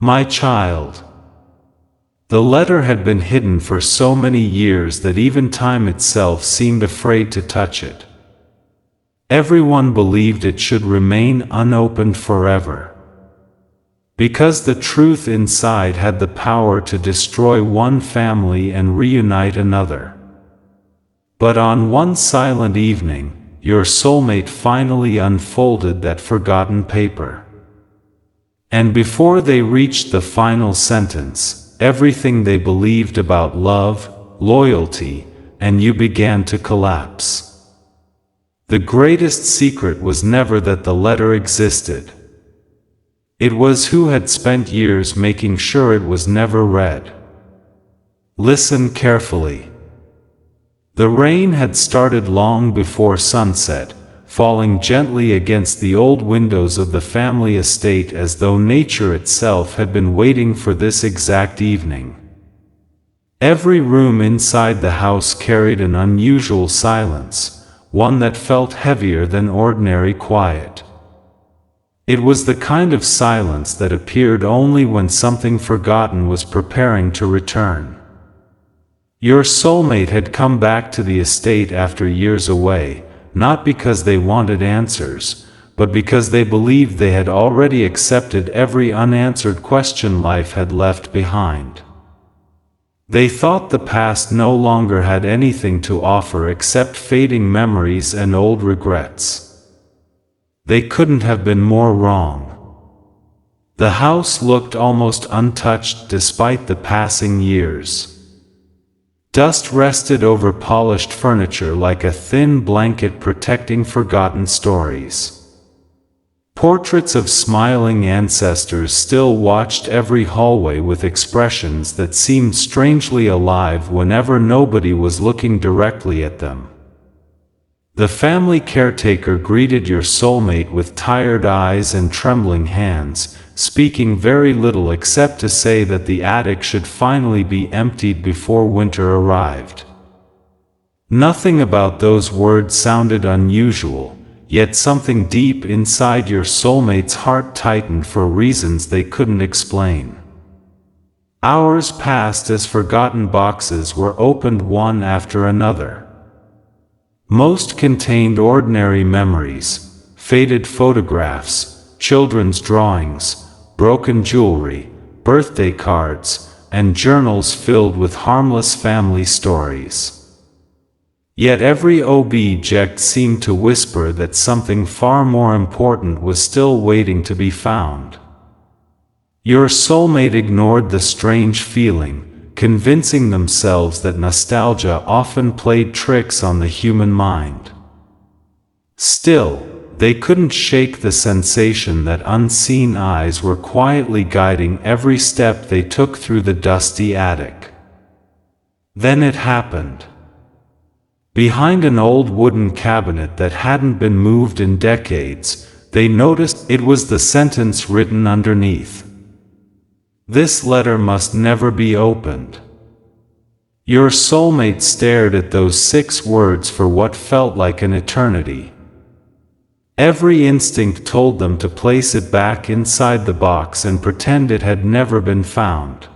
My child. The letter had been hidden for so many years that even time itself seemed afraid to touch it. Everyone believed it should remain unopened forever, because the truth inside had the power to destroy one family and reunite another. But on one silent evening, your soulmate finally unfolded that forgotten paper. And before they reached the final sentence, everything they believed about love, loyalty, and you began to collapse. The greatest secret was never that the letter existed. It was who had spent years making sure it was never read. Listen carefully. The rain had started long before sunset, falling gently against the old windows of the family estate as though nature itself had been waiting for this exact evening. Every room inside the house carried an unusual silence, one that felt heavier than ordinary quiet. It was the kind of silence that appeared only when something forgotten was preparing to return. Your soulmate had come back to the estate after years away, not because they wanted answers, but because they believed they had already accepted every unanswered question life had left behind. They thought the past no longer had anything to offer except fading memories and old regrets. They couldn't have been more wrong. The house looked almost untouched despite the passing years. Dust rested over polished furniture like a thin blanket protecting forgotten stories. Portraits of smiling ancestors still watched every hallway with expressions that seemed strangely alive whenever nobody was looking directly at them. The family caretaker greeted your soulmate with tired eyes and trembling hands, speaking very little except to say that the attic should finally be emptied before winter arrived. Nothing about those words sounded unusual, yet something deep inside your soulmate's heart tightened for reasons they couldn't explain. Hours passed as forgotten boxes were opened one after another. Most contained ordinary memories, faded photographs, children's drawings, broken jewelry, birthday cards, and journals filled with harmless family stories. Yet every object seemed to whisper that something far more important was still waiting to be found. Your soulmate ignored the strange feeling, convincing themselves that nostalgia often played tricks on the human mind. Still, they couldn't shake the sensation that unseen eyes were quietly guiding every step they took through the dusty attic. Then it happened. Behind an old wooden cabinet that hadn't been moved in decades, they noticed it was the sentence written underneath. This letter must never be opened. Your soulmate stared at those 6 words for what felt like an eternity. Every instinct told them to place it back inside the box and pretend it had never been found.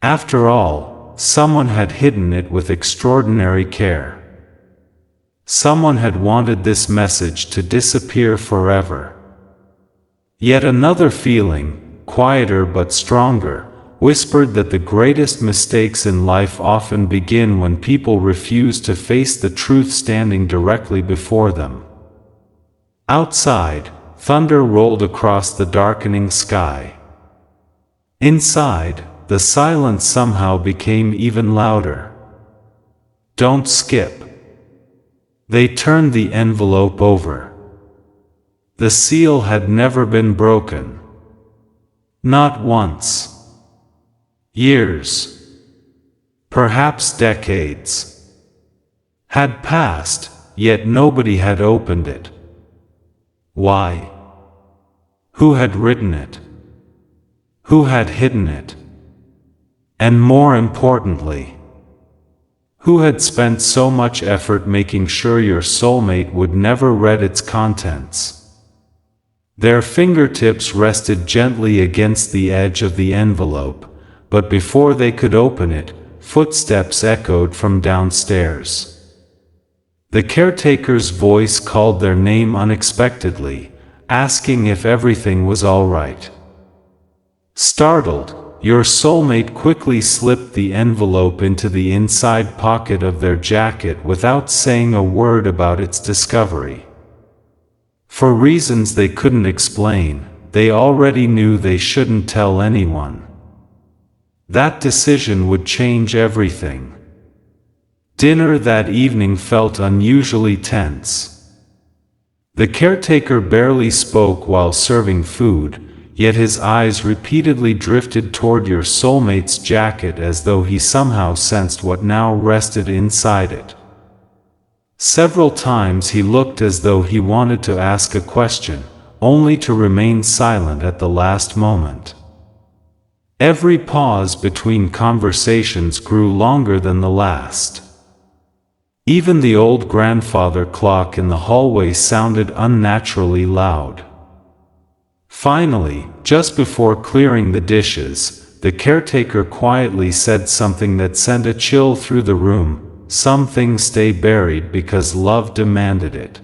After all, someone had hidden it with extraordinary care. Someone had wanted this message to disappear forever. Yet another feeling, quieter but stronger, whispered that the greatest mistakes in life often begin when people refuse to face the truth standing directly before them. Outside, thunder rolled across the darkening sky. Inside, the silence somehow became even louder. Don't skip. They turned the envelope over. The seal had never been broken. Not once. Years, perhaps decades, had passed, yet nobody had opened it. Why? Who had written it? Who had hidden it? And more importantly, who had spent so much effort making sure your soulmate would never read its contents? Their fingertips rested gently against the edge of the envelope, but before they could open it, footsteps echoed from downstairs. The caretaker's voice called their name unexpectedly, asking if everything was all right. Startled, your soulmate quickly slipped the envelope into the inside pocket of their jacket without saying a word about its discovery. For reasons they couldn't explain, they already knew they shouldn't tell anyone. That decision would change everything. Dinner that evening felt unusually tense. The caretaker barely spoke while serving food, yet his eyes repeatedly drifted toward your soulmate's jacket as though he somehow sensed what now rested inside it. Several times he looked as though he wanted to ask a question, only to remain silent at the last moment. Every pause between conversations grew longer than the last. Even the old grandfather clock in the hallway sounded unnaturally loud. Finally, just before clearing the dishes, the caretaker quietly said something that sent a chill through the room. Some things stay buried because love demanded it.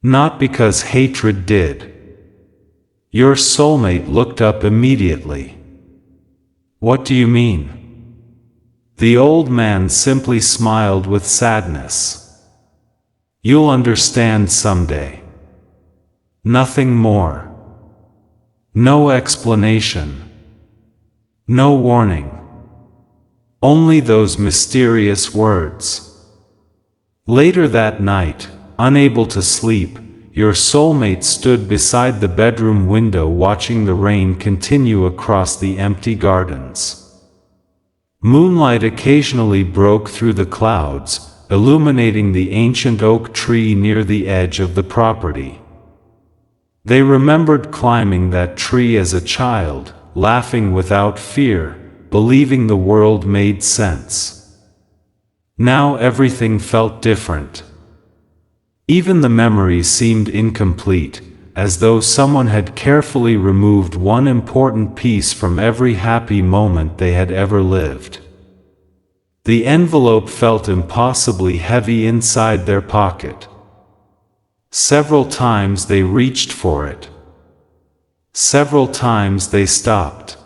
Not because hatred did. Your soulmate looked up immediately. What do you mean? The old man simply smiled with sadness. You'll understand someday. Nothing more. No explanation. No warning. Only those mysterious words. Later that night, unable to sleep, your soulmate stood beside the bedroom window watching the rain continue across the empty gardens. Moonlight occasionally broke through the clouds, illuminating the ancient oak tree near the edge of the property. They remembered climbing that tree as a child, laughing without fear, believing the world made sense. Now everything felt different. Even the memories seemed incomplete, as though someone had carefully removed one important piece from every happy moment they had ever lived. The envelope felt impossibly heavy inside their pocket. Several times they reached for it. Several times they stopped.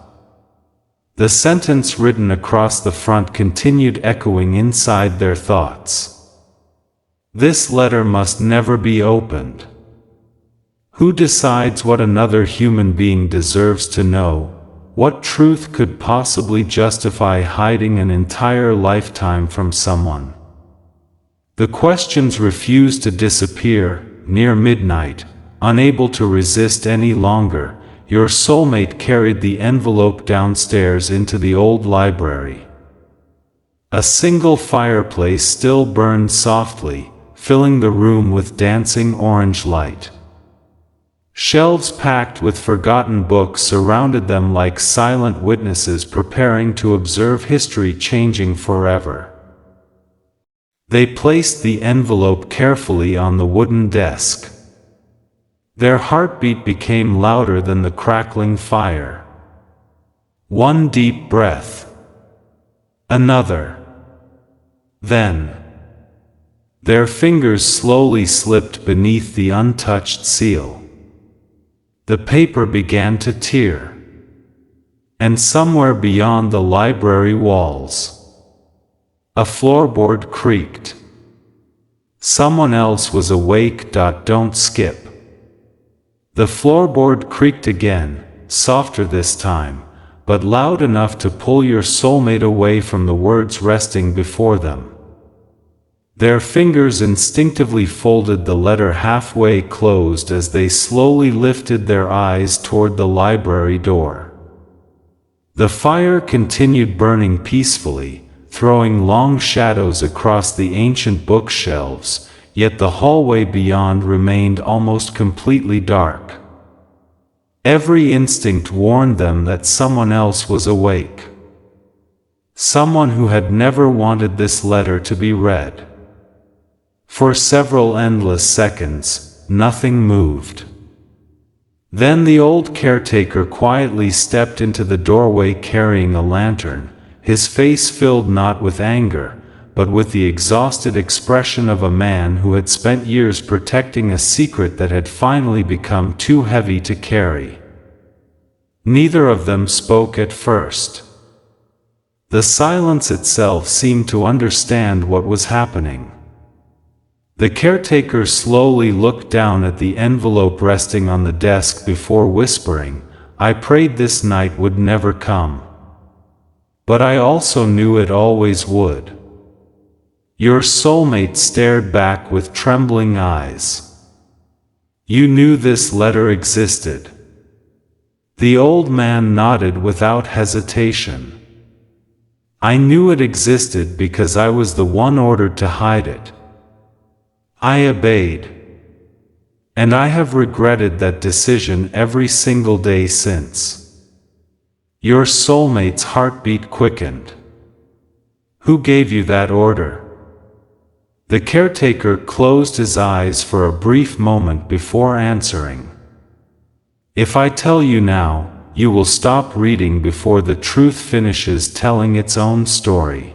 The sentence written across the front continued echoing inside their thoughts. This letter must never be opened. Who decides what another human being deserves to know? What truth could possibly justify hiding an entire lifetime from someone? The questions refused to disappear. Near midnight, unable to resist any longer, your soulmate carried the envelope downstairs into the old library. A single fireplace still burned softly, filling the room with dancing orange light. Shelves packed with forgotten books surrounded them like silent witnesses preparing to observe history changing forever. They placed the envelope carefully on the wooden desk. Their heartbeat became louder than the crackling fire. One deep breath. Another. Then, their fingers slowly slipped beneath the untouched seal. The paper began to tear. And somewhere beyond the library walls, a floorboard creaked. Someone else was awake. Don't skip. The floorboard creaked again, softer this time, but loud enough to pull your soulmate away from the words resting before them. Their fingers instinctively folded the letter halfway closed as they slowly lifted their eyes toward the library door. The fire continued burning peacefully, throwing long shadows across the ancient bookshelves, yet the hallway beyond remained almost completely dark. Every instinct warned them that someone else was awake. Someone who had never wanted this letter to be read. For several endless seconds, nothing moved. Then the old caretaker quietly stepped into the doorway carrying a lantern, his face filled not with anger, but with the exhausted expression of a man who had spent years protecting a secret that had finally become too heavy to carry. Neither of them spoke at first. The silence itself seemed to understand what was happening. The caretaker slowly looked down at the envelope resting on the desk before whispering, "I prayed this night would never come. But I also knew it always would." Your soulmate stared back with trembling eyes. "You knew this letter existed?" The old man nodded without hesitation. "I knew it existed because I was the one ordered to hide it. I obeyed. And I have regretted that decision every single day since." Your soulmate's heartbeat quickened. "Who gave you that order?" The caretaker closed his eyes for a brief moment before answering. "If I tell you now, you will stop reading before the truth finishes telling its own story.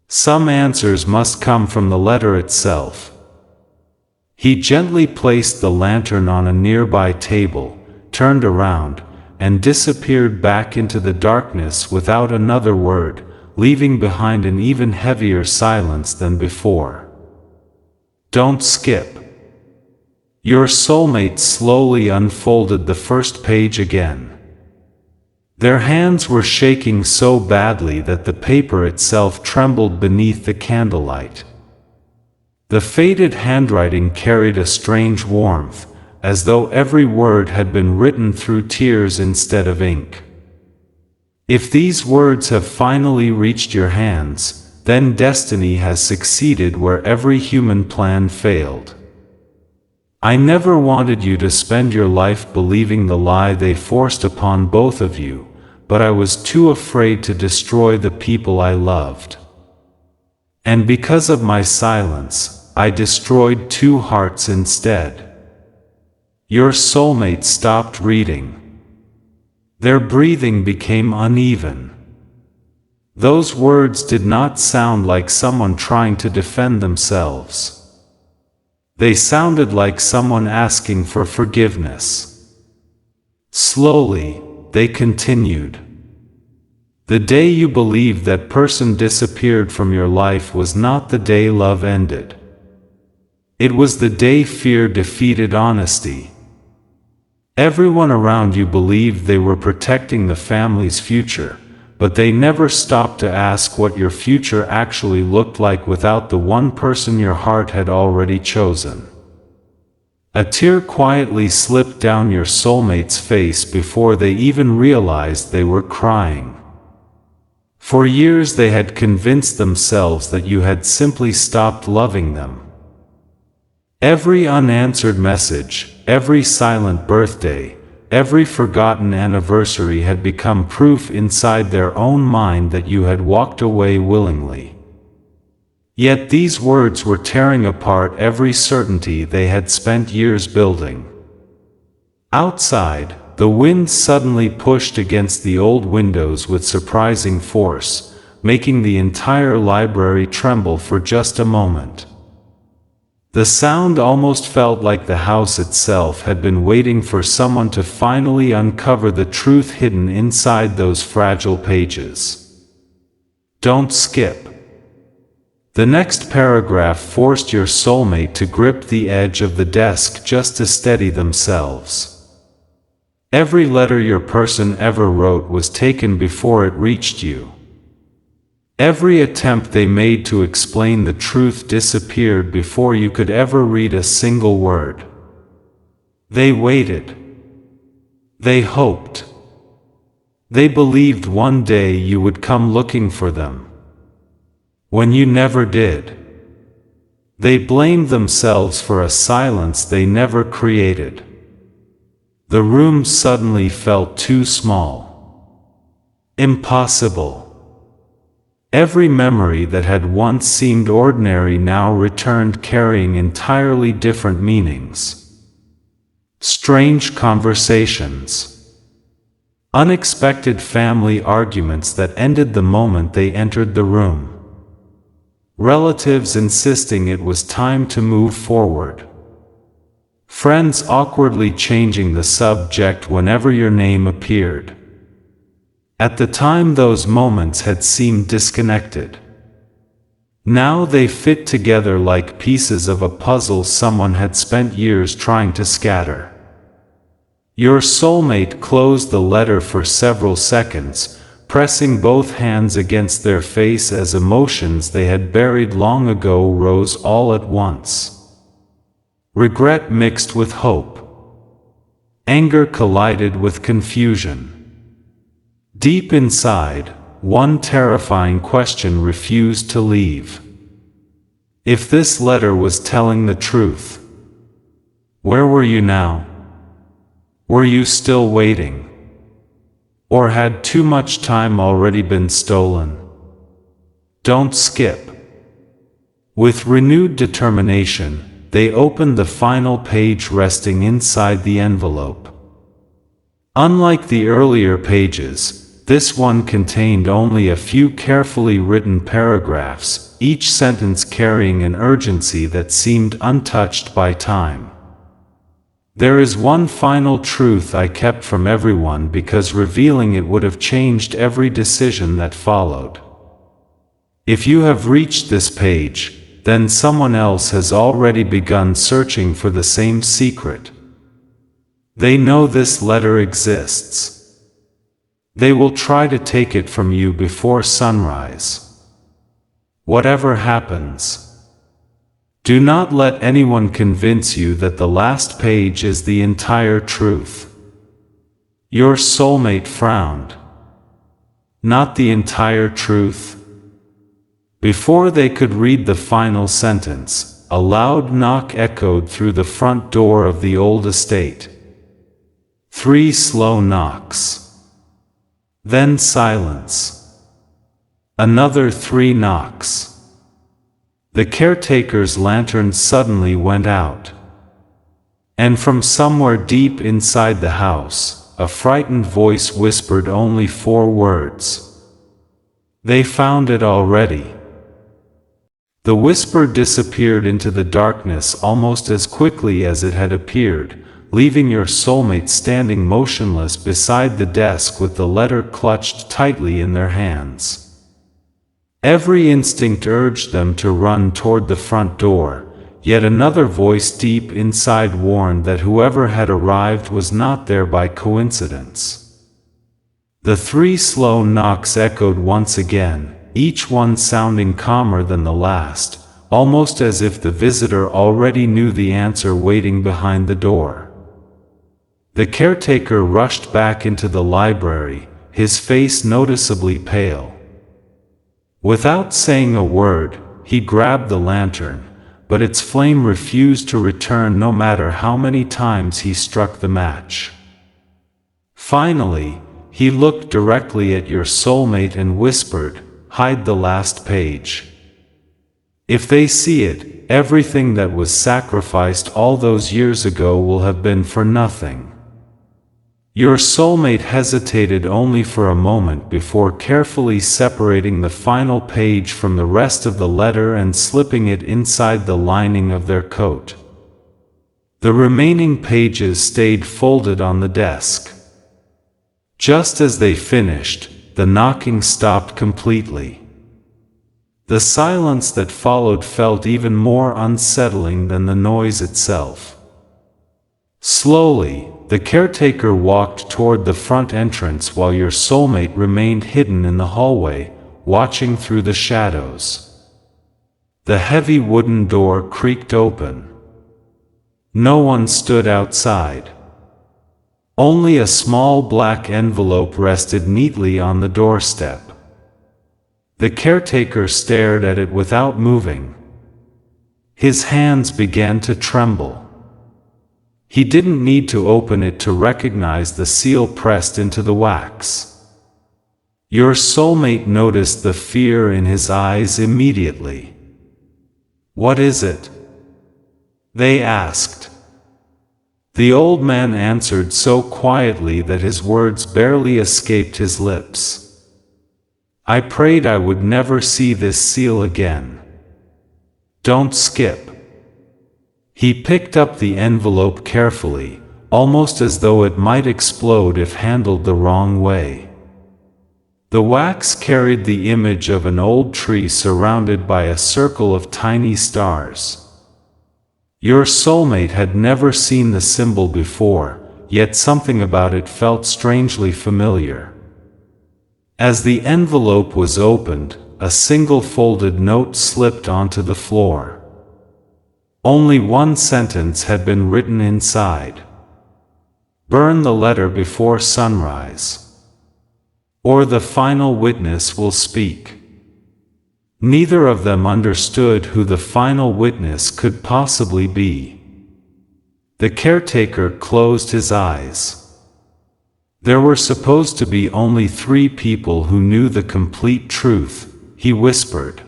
Some answers must come from the letter itself." He gently placed the lantern on a nearby table, turned around, and disappeared back into the darkness without another word, leaving behind an even heavier silence than before. "Don't skip." Your soulmate slowly unfolded the first page again. Their hands were shaking so badly that the paper itself trembled beneath the candlelight. The faded handwriting carried a strange warmth, as though every word had been written through tears instead of ink. "If these words have finally reached your hands, then destiny has succeeded where every human plan failed. I never wanted you to spend your life believing the lie they forced upon both of you, but I was too afraid to destroy the people I loved. And because of my silence, I destroyed 2 hearts instead." Your soulmate stopped reading. Their breathing became uneven. Those words did not sound like someone trying to defend themselves. They sounded like someone asking for forgiveness. Slowly, they continued. "The day you believed that person disappeared from your life was not the day love ended. It was the day fear defeated honesty. Everyone around you believed they were protecting the family's future, but they never stopped to ask what your future actually looked like without the one person your heart had already chosen." A tear quietly slipped down your soulmate's face before they even realized they were crying. For years they had convinced themselves that you had simply stopped loving them. Every unanswered message, every silent birthday, every forgotten anniversary had become proof inside their own mind that you had walked away willingly. Yet these words were tearing apart every certainty they had spent years building. Outside, the wind suddenly pushed against the old windows with surprising force, making the entire library tremble for just a moment. The sound almost felt like the house itself had been waiting for someone to finally uncover the truth hidden inside those fragile pages. "Don't skip." The next paragraph forced your soulmate to grip the edge of the desk just to steady themselves. Every letter your person ever wrote was taken before it reached you. Every attempt they made to explain the truth disappeared before you could ever read a single word. They waited. They hoped. They believed one day you would come looking for them. When you never did. They blamed themselves for a silence they never created. The room suddenly felt too small. Impossible. Every memory that had once seemed ordinary now returned carrying entirely different meanings. Strange conversations. Unexpected family arguments that ended the moment they entered the room. Relatives insisting it was time to move forward. Friends awkwardly changing the subject whenever your name appeared. At the time those moments had seemed disconnected. Now they fit together like pieces of a puzzle someone had spent years trying to scatter. Your soulmate closed the letter for several seconds, pressing both hands against their face as emotions they had buried long ago rose all at once. Regret mixed with hope. Anger collided with confusion. Deep inside, one terrifying question refused to leave. If this letter was telling the truth, where were you now? Were you still waiting? Or had too much time already been stolen? Don't skip. With renewed determination, they opened the final page resting inside the envelope. Unlike the earlier pages, this one contained only a few carefully written paragraphs, each sentence carrying an urgency that seemed untouched by time. There is one final truth I kept from everyone because revealing it would have changed every decision that followed. If you have reached this page, then someone else has already begun searching for the same secret. They know this letter exists. They will try to take it from you before sunrise. Whatever happens, do not let anyone convince you that the last page is the entire truth. Your soulmate frowned. Not the entire truth. Before they could read the final sentence, a loud knock echoed through the front door of the old estate. 3 slow knocks. Then silence. Another 3 knocks. The caretaker's lantern suddenly went out. And from somewhere deep inside the house, a frightened voice whispered only 4 words. They found it already. The whisper disappeared into the darkness almost as quickly as it had appeared, leaving your soulmate standing motionless beside the desk with the letter clutched tightly in their hands. Every instinct urged them to run toward the front door, yet another voice deep inside warned that whoever had arrived was not there by coincidence. The 3 slow knocks echoed once again, each one sounding calmer than the last, almost as if the visitor already knew the answer waiting behind the door. The caretaker rushed back into the library, his face noticeably pale. Without saying a word, he grabbed the lantern, but its flame refused to return no matter how many times he struck the match. Finally, he looked directly at your soulmate and whispered, "Hide the last page. If they see it, everything that was sacrificed all those years ago will have been for nothing." Your soulmate hesitated only for a moment before carefully separating the final page from the rest of the letter and slipping it inside the lining of their coat. The remaining pages stayed folded on the desk. Just as they finished, the knocking stopped completely. The silence that followed felt even more unsettling than the noise itself. Slowly, the caretaker walked toward the front entrance while your soulmate remained hidden in the hallway, watching through the shadows. The heavy wooden door creaked open. No one stood outside. Only a small black envelope rested neatly on the doorstep. The caretaker stared at it without moving. His hands began to tremble. He didn't need to open it to recognize the seal pressed into the wax. Your soulmate noticed the fear in his eyes immediately. "What is it?" they asked. The old man answered so quietly that his words barely escaped his lips. I prayed I would never see this seal again. Don't skip. He picked up the envelope carefully, almost as though it might explode if handled the wrong way. The wax carried the image of an old tree surrounded by a circle of tiny stars. Your soulmate had never seen the symbol before, yet something about it felt strangely familiar. As the envelope was opened, a single folded note slipped onto the floor. Only one sentence had been written inside. Burn the letter before sunrise, or the final witness will speak. Neither of them understood who the final witness could possibly be. The caretaker closed his eyes. There were supposed to be only 3 people who knew the complete truth, he whispered.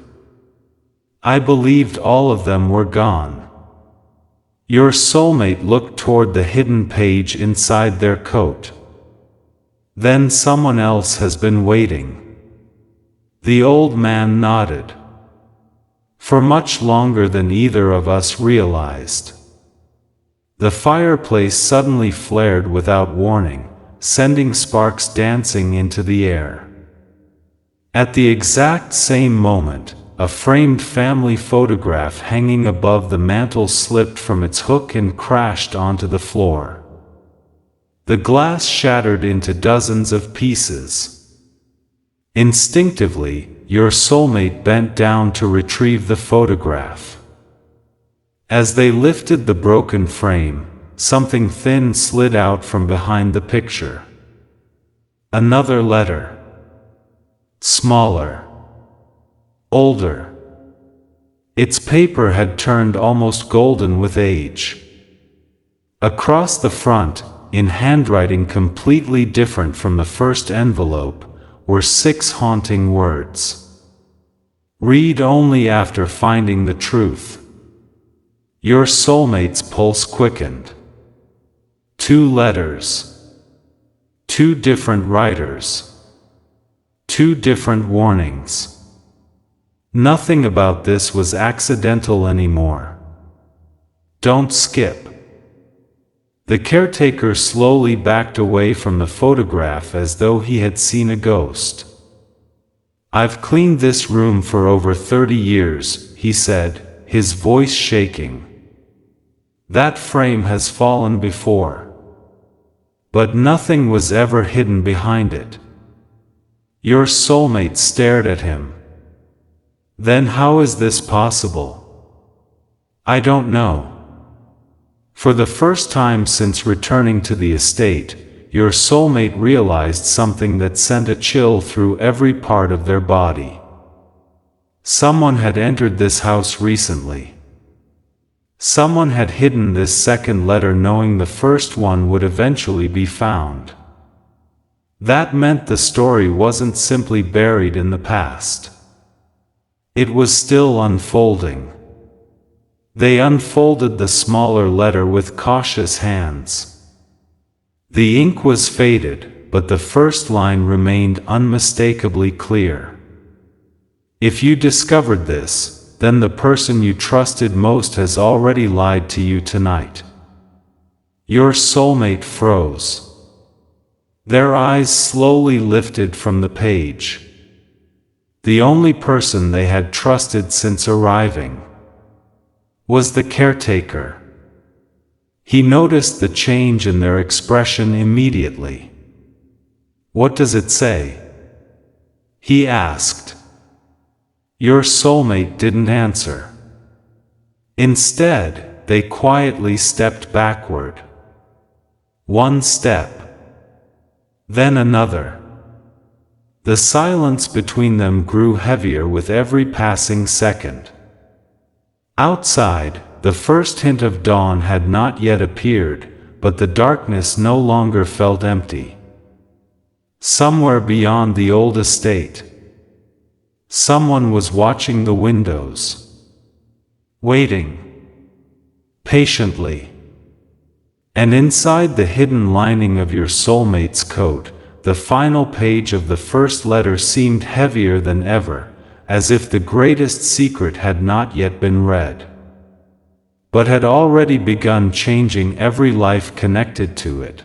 I believed all of them were gone. Your soulmate looked toward the hidden page inside their coat. Then someone else has been waiting. The old man nodded. For much longer than either of us realized. The fireplace suddenly flared without warning, sending sparks dancing into the air. At the exact same moment, a framed family photograph hanging above the mantel slipped from its hook and crashed onto the floor. The glass shattered into dozens of pieces. Instinctively, your soulmate bent down to retrieve the photograph. As they lifted the broken frame, something thin slid out from behind the picture. Another letter. Smaller. Older. Its paper had turned almost golden with age. Across the front, in handwriting completely different from the first envelope, were 6 haunting words. Read only after finding the truth. Your soulmate's pulse quickened. 2 letters. 2 different writers. 2 different warnings. Nothing about this was accidental anymore. Don't skip. The caretaker slowly backed away from the photograph as though he had seen a ghost. I've cleaned this room for over 30 years, he said, his voice shaking. That frame has fallen before. But nothing was ever hidden behind it. Your soulmate stared at him. Then how is this possible? I don't know. For the first time since returning to the estate, your soulmate realized something that sent a chill through every part of their body. Someone had entered this house recently. Someone had hidden this second letter knowing the first one would eventually be found. That meant the story wasn't simply buried in the past. It was still unfolding. They unfolded the smaller letter with cautious hands. The ink was faded, but the first line remained unmistakably clear. If you discovered this, then the person you trusted most has already lied to you tonight. Your soulmate froze. Their eyes slowly lifted from the page. The only person they had trusted since arriving was the caretaker. He noticed the change in their expression immediately. What does it say? He asked. Your soulmate didn't answer. Instead, they quietly stepped backward. 1 step. Then another. The silence between them grew heavier with every passing second. Outside, the first hint of dawn had not yet appeared, but the darkness no longer felt empty. Somewhere beyond the old estate, someone was watching the windows. Waiting. Patiently. And inside the hidden lining of your soulmate's coat, the final page of the first letter seemed heavier than ever, as if the greatest secret had not yet been read, but had already begun changing every life connected to it.